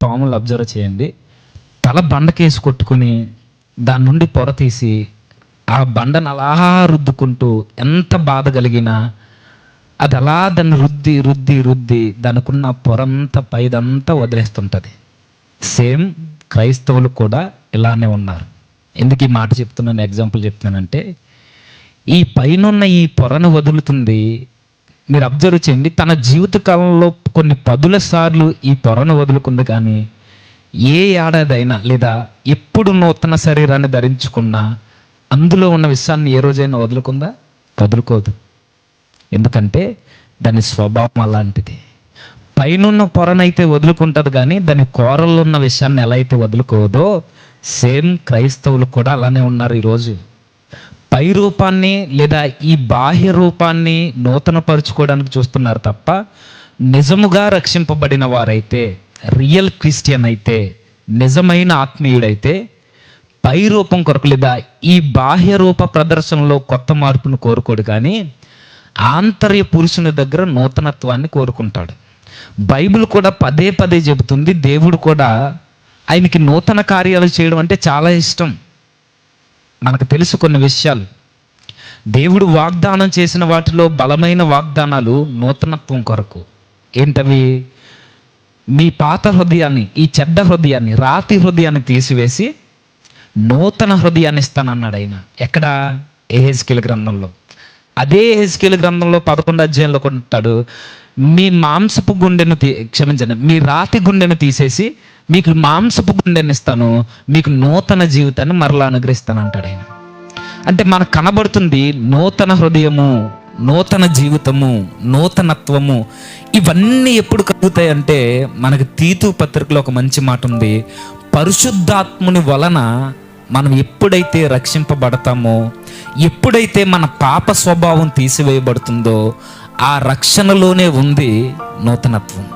పాములు అబ్జర్వ్ చేయండి. తల బండకేసి కొట్టుకుని దాని నుండి పొర తీసి ఆ బండను అలా రుద్దుకుంటూ ఎంత బాధ కలిగినా అది అలా దాన్ని రుద్ది రుద్ది రుద్ది దానికున్న పొరంతా పైదంతా వదిలేస్తుంటుంది. సేమ్ క్రైస్తవులు కూడా ఇలానే ఉన్నారు. ఎందుకు ఈ మాట చెప్తున్నాను, ఎగ్జాంపుల్ చెప్తున్నానంటే, ఈ పైనున్న ఈ పొరను వదులుతుంది. మీరు అబ్జర్వ్ చేయండి, తన జీవిత కాలంలో కొన్ని పదుల సార్లు ఈ పొరను వదులుకుంది, కానీ ఏ ఏడాదైనా లేదా ఎప్పుడు నూతన శరీరాన్ని ధరించుకున్నా అందులో ఉన్న విషయాన్ని ఏ రోజైనా వదులుకుందా? వదులుకోదు. ఎందుకంటే దాని స్వభావం అలాంటిది. పైనున్న పొరనైతే వదులుకుంటుంది, కానీ దాని కోరల్లో ఉన్న విషయాన్ని ఎలా అయితే వదులుకోదో, సేమ్ క్రైస్తవులు కూడా అలానే ఉన్నారు. ఈరోజు పై రూపాన్ని లేదా ఈ బాహ్య రూపాన్ని నూతన పరుచుకోవడానికి చూస్తున్నారు తప్ప, నిజముగా రక్షింపబడిన వారైతే, రియల్ క్రిస్టియన్ అయితే, నిజమైన ఆత్మీయుడైతే పై రూపం కొరకు లేదా ఈ బాహ్య రూప ప్రదర్శనలో కొత్త మార్పును కోరుకోడు, కానీ ఆంతర్య పురుషుని దగ్గర నూతనత్వాన్ని కోరుకుంటాడు. బైబిల్ కూడా పదే పదే చెబుతుంది, దేవుడు కూడా ఆయనకి నూతన కార్యాలు చేయడం అంటే చాలా ఇష్టం. మనకు తెలుసు కొన్ని విషయాలు. దేవుడు వాగ్దానం చేసిన వాటిలో బలమైన వాగ్దానాలు నూతనత్వం కొరకు. ఏంటవి? మీ పాత హృదయాన్ని, ఈ చెడ్డ హృదయాన్ని, రాతి హృదయాన్ని తీసివేసి నూతన హృదయాన్ని ఇస్తానన్నాడు ఆయన. ఎక్కడ? యెహెజ్కేలు గ్రంథంలో. అదే యెహెజ్కేలు గ్రంథంలో 11వ అధ్యాయంలో కొంటాడు, మీ మాంసపు గుండెను క్షమించండి, మీ రాతి గుండెను తీసేసి మీకు మాంసపు గుండెని ఇస్తాను, మీకు నూతన జీవితాన్ని మరలా అనుగ్రహిస్తాను అంటాడు ఆయన. అంటే మనకు కనబడుతుంది నూతన హృదయము, నూతన జీవితము, నూతనత్వము. ఇవన్నీ ఎప్పుడు కలుగుతాయి అంటే, మనకి తీతు పత్రికలో ఒక మంచి మాట ఉంది, పరిశుద్ధాత్ముని వలన మనం ఎప్పుడైతే రక్షింపబడతామో, ఎప్పుడైతే మన పాప స్వభావం తీసివేయబడుతుందో, ఆ రక్షణలోనే ఉంది నూతనత్వం.